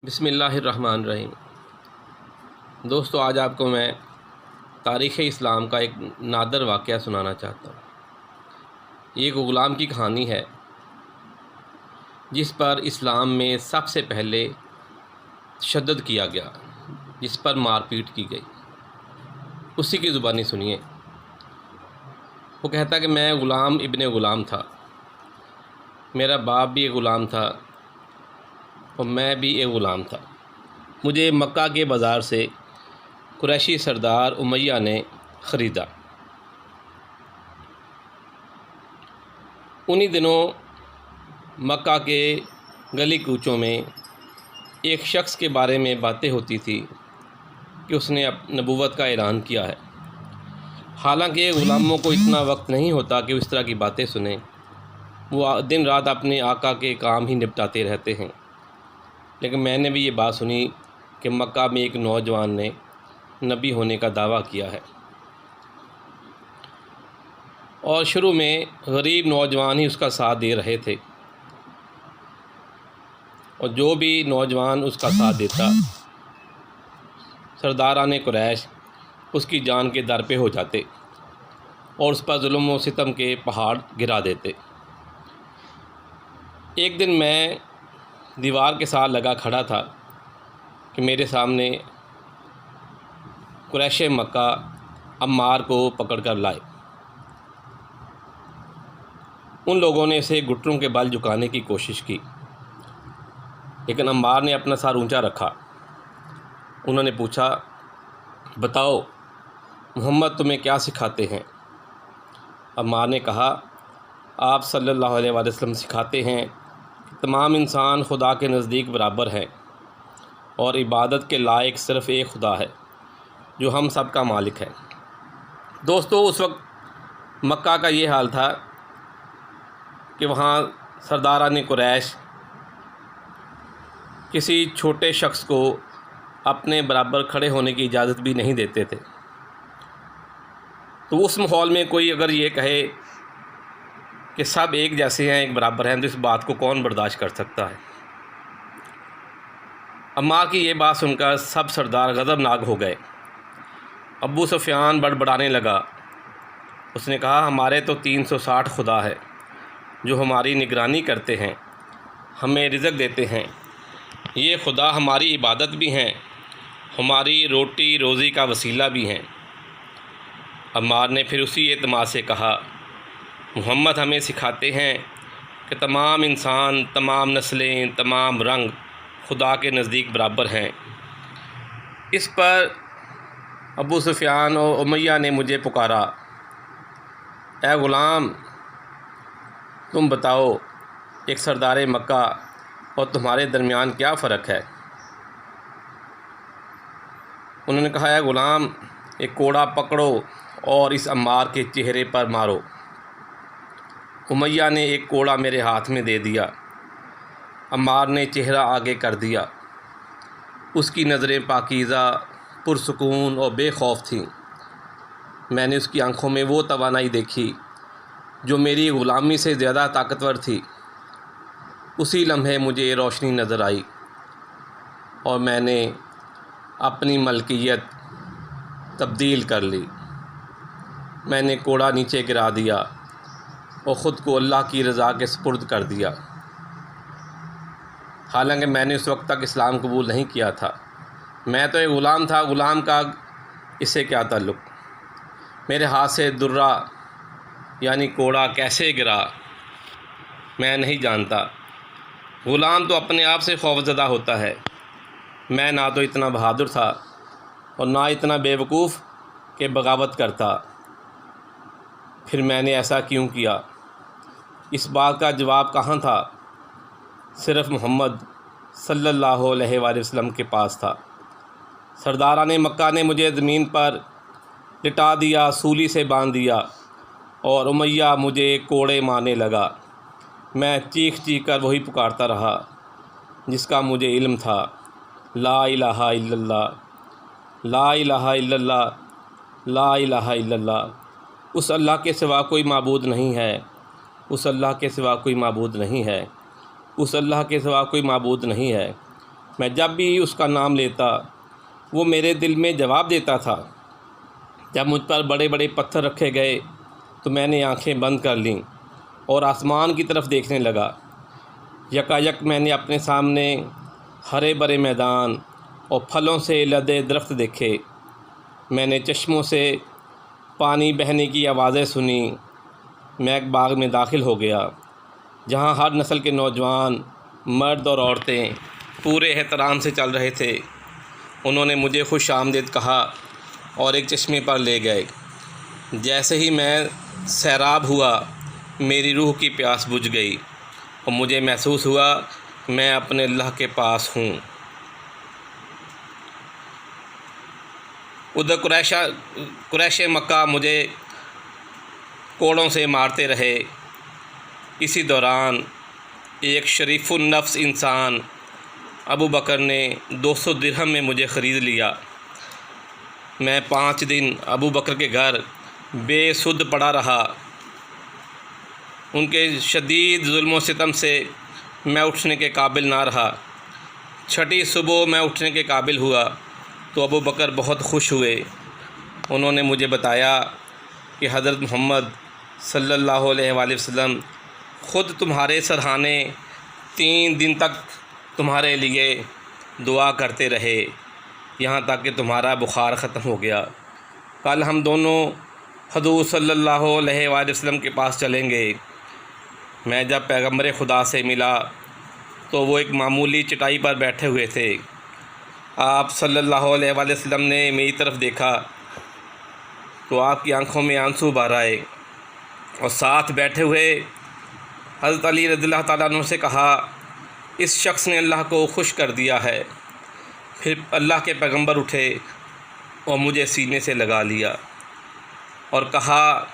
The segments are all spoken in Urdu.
بسم اللہ الرحمن الرحیم۔ دوستو، آج آپ کو میں تاریخ اسلام کا ایک نادر واقعہ سنانا چاہتا ہوں۔ یہ ایک غلام کی کہانی ہے جس پر اسلام میں سب سے پہلے تشدد کیا گیا، جس پر مار پیٹ کی گئی۔ اسی کی زبانی سنیے۔ وہ کہتا کہ میں غلام ابن غلام تھا، میرا باپ بھی ایک غلام تھا اور میں بھی ایک غلام تھا۔ مجھے مکہ کے بازار سے قریشی سردار امیہ نے خریدا۔ انہی دنوں مکہ کے گلی کوچوں میں ایک شخص کے بارے میں باتیں ہوتی تھی کہ اس نے نبوت کا اعلان کیا ہے۔ حالانکہ غلاموں کو اتنا وقت نہیں ہوتا کہ وہ اس طرح کی باتیں سنیں، وہ دن رات اپنے آقا کے کام ہی نپٹاتے رہتے ہیں۔ لیکن میں نے بھی یہ بات سنی کہ مکہ میں ایک نوجوان نے نبی ہونے کا دعویٰ کیا ہے، اور شروع میں غریب نوجوان ہی اس کا ساتھ دے رہے تھے، اور جو بھی نوجوان اس کا ساتھ دیتا، سرداران قریش اس کی جان کے در پہ ہو جاتے اور اس پر ظلم و ستم کے پہاڑ گرا دیتے۔ ایک دن میں دیوار کے ساتھ لگا کھڑا تھا کہ میرے سامنے قریش مکہ عمار کو پکڑ کر لائے۔ ان لوگوں نے اسے گھٹنوں کے بل جھکانے کی کوشش کی، لیکن عمار نے اپنا سر اونچا رکھا۔ انہوں نے پوچھا، بتاؤ محمد تمہیں کیا سکھاتے ہیں؟ عمار نے کہا، آپ صلی اللہ علیہ وآلہ وسلم سکھاتے ہیں کہ تمام انسان خدا کے نزدیک برابر ہیں اور عبادت کے لائق صرف ایک خدا ہے جو ہم سب کا مالک ہے۔ دوستو، اس وقت مکہ کا یہ حال تھا کہ وہاں سرداران قریش کسی چھوٹے شخص کو اپنے برابر کھڑے ہونے کی اجازت بھی نہیں دیتے تھے۔ تو اس ماحول میں کوئی اگر یہ کہے کہ سب ایک جیسے ہیں، ایک برابر ہیں، تو اس بات کو کون برداشت کر سکتا ہے؟ عمار کی یہ بات سن کر سب سردار غضبناک ہو گئے۔ ابو سفیان بڑبڑانے لگا۔ اس نے کہا، ہمارے تو 360 خدا ہے جو ہماری نگرانی کرتے ہیں، ہمیں رزق دیتے ہیں۔ یہ خدا ہماری عبادت بھی ہیں، ہماری روٹی روزی کا وسیلہ بھی ہیں۔ عمار نے پھر اسی اعتماد سے کہا، محمد ہمیں سکھاتے ہیں کہ تمام انسان، تمام نسلیں، تمام رنگ خدا کے نزدیک برابر ہیں۔ اس پر ابو سفیان اور امیہ نے مجھے پکارا، اے غلام، تم بتاؤ ایک سردار مکہ اور تمہارے درمیان کیا فرق ہے؟ انہوں نے کہا، اے غلام، ایک کوڑا پکڑو اور اس عمار کے چہرے پر مارو۔ امیہ نے ایک کوڑا میرے ہاتھ میں دے دیا۔ عمار نے چہرہ آگے کر دیا۔ اس کی نظریں پاکیزہ، پرسکون اور بے خوف تھیں۔ میں نے اس کی آنکھوں میں وہ توانائی دیکھی جو میری غلامی سے زیادہ طاقتور تھی۔ اسی لمحے مجھے روشنی نظر آئی اور میں نے اپنی ملکیت تبدیل کر لی۔ میں نے کوڑا نیچے گرا دیا اور خود کو اللہ کی رضا کے سپرد کر دیا۔ حالانکہ میں نے اس وقت تک اسلام قبول نہیں کیا تھا۔ میں تو ایک غلام تھا، غلام کا اس سے کیا تعلق؟ میرے ہاتھ سے درہ یعنی کوڑا کیسے گرا میں نہیں جانتا۔ غلام تو اپنے آپ سے خوفزدہ ہوتا ہے۔ میں نہ تو اتنا بہادر تھا اور نہ اتنا بے وقوف کہ بغاوت کرتا۔ پھر میں نے ایسا کیوں کیا؟ اس بات کا جواب کہاں تھا؟ صرف محمد صلی اللہ علیہ وآلہ وسلم کے پاس تھا۔ سرداران مکہ نے مجھے زمین پر لٹا دیا، سولی سے باندھ دیا، اور امیہ مجھے کوڑے مارنے لگا۔ میں چیخ چیخ کر وہی پکارتا رہا جس کا مجھے علم تھا، لا الہ الا اللہ، لا الہ الا اللہ، لا الہ الا اللہ۔ اس اللہ کے سوا کوئی معبود نہیں ہے، اس اللہ کے سوا کوئی معبود نہیں ہے، اس اللہ کے سوا کوئی معبود نہیں ہے۔ میں جب بھی اس کا نام لیتا وہ میرے دل میں جواب دیتا تھا۔ جب مجھ پر بڑے بڑے پتھر رکھے گئے تو میں نے آنکھیں بند کر لیں اور آسمان کی طرف دیکھنے لگا۔ یکایک میں نے اپنے سامنے ہرے بھرے میدان اور پھلوں سے لدے درخت دیکھے۔ میں نے چشموں سے پانی بہنے کی آوازیں سنی۔ میں ایک باغ میں داخل ہو گیا جہاں ہر نسل کے نوجوان، مرد اور عورتیں پورے احترام سے چل رہے تھے۔ انہوں نے مجھے خوش آمدید کہا اور ایک چشمے پر لے گئے۔ جیسے ہی میں سیراب ہوا میری روح کی پیاس بجھ گئی اور مجھے محسوس ہوا میں اپنے اللہ کے پاس ہوں۔ ادھر قریش مکہ مجھے کوڑوں سے مارتے رہے۔ اسی دوران ایک شریف النفس انسان ابو بکر نے 200 درہم میں مجھے خرید لیا۔ میں 5 دن ابو بکر کے گھر بے سدھ پڑا رہا۔ ان کے شدید ظلم و ستم سے میں اٹھنے کے قابل نہ رہا۔ چھٹی صبح میں اٹھنے کے قابل ہوا تو ابو بکر بہت خوش ہوئے۔ انہوں نے مجھے بتایا کہ حضرت محمد صلی اللہ علیہ وآلہ وسلم خود تمہارے سرہانے 3 دن تک تمہارے لیے دعا کرتے رہے یہاں تک کہ تمہارا بخار ختم ہو گیا۔ کل ہم دونوں حضور صلی اللہ علیہ وآلہ وسلم کے پاس چلیں گے۔ میں جب پیغمبر خدا سے ملا تو وہ ایک معمولی چٹائی پر بیٹھے ہوئے تھے۔ آپ صلی اللہ علیہ وآلہ وسلم نے میری طرف دیکھا تو آپ کی آنکھوں میں آنسو بہہ آئے اور ساتھ بیٹھے ہوئے حضرت علی رضی اللہ تعالیٰ عنہ سے کہا، اس شخص نے اللہ کو خوش کر دیا ہے۔ پھر اللہ کے پیغمبر اٹھے اور مجھے سینے سے لگا لیا اور کہا،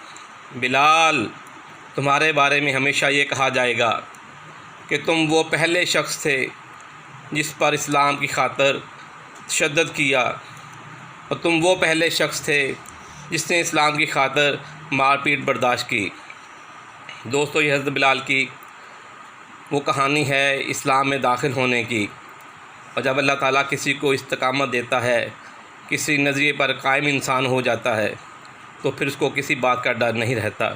بلال، تمہارے بارے میں ہمیشہ یہ کہا جائے گا کہ تم وہ پہلے شخص تھے جس پر اسلام کی خاطر تشدد کیا، اور تم وہ پہلے شخص تھے جس نے اسلام کی خاطر مار پیٹ برداشت کی۔ دوستو، یہ حضرت بلال کی وہ کہانی ہے اسلام میں داخل ہونے کی، اور جب اللہ تعالیٰ کسی کو استقامت دیتا ہے، کسی نظریے پر قائم انسان ہو جاتا ہے تو پھر اس کو کسی بات کا ڈر نہیں رہتا۔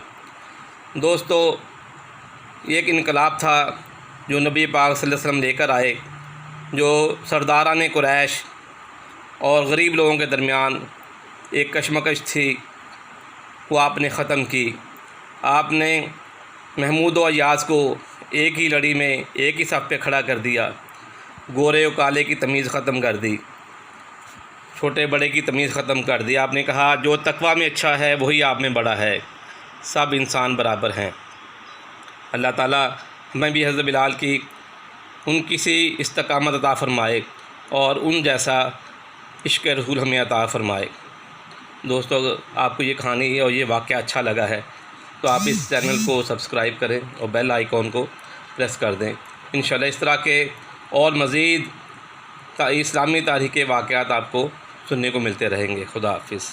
دوستو، یہ ایک انقلاب تھا جو نبی پاک صلی اللہ علیہ وسلم لے کر آئے، جو سرداران قریش اور غریب لوگوں کے درمیان ایک کشمکش تھی، وہ آپ نے ختم کی۔ آپ نے محمود و ایاز کو ایک ہی لڑی میں ایک ہی صف پہ کھڑا کر دیا، گورے و کالے کی تمیز ختم کر دی، چھوٹے بڑے کی تمیز ختم کر دی۔ آپ نے کہا جو تقویٰ میں اچھا ہے وہی آپ میں بڑا ہے، سب انسان برابر ہیں۔ اللہ تعالیٰ ہمیں بھی حضرت بلال کی ان کسی استقامت عطا فرمائے اور ان جیسا عشق رسول ہمیں عطا فرمائے۔ دوستو، اگر آپ کو یہ کہانی اور یہ واقعہ اچھا لگا ہے تو آپ اس چینل کو سبسکرائب کریں اور بیل آئیکن کو پریس کر دیں۔ انشاءاللہ اس طرح کے اور مزید اسلامی تاریخ کے واقعات آپ کو سننے کو ملتے رہیں گے۔ خدا حافظ۔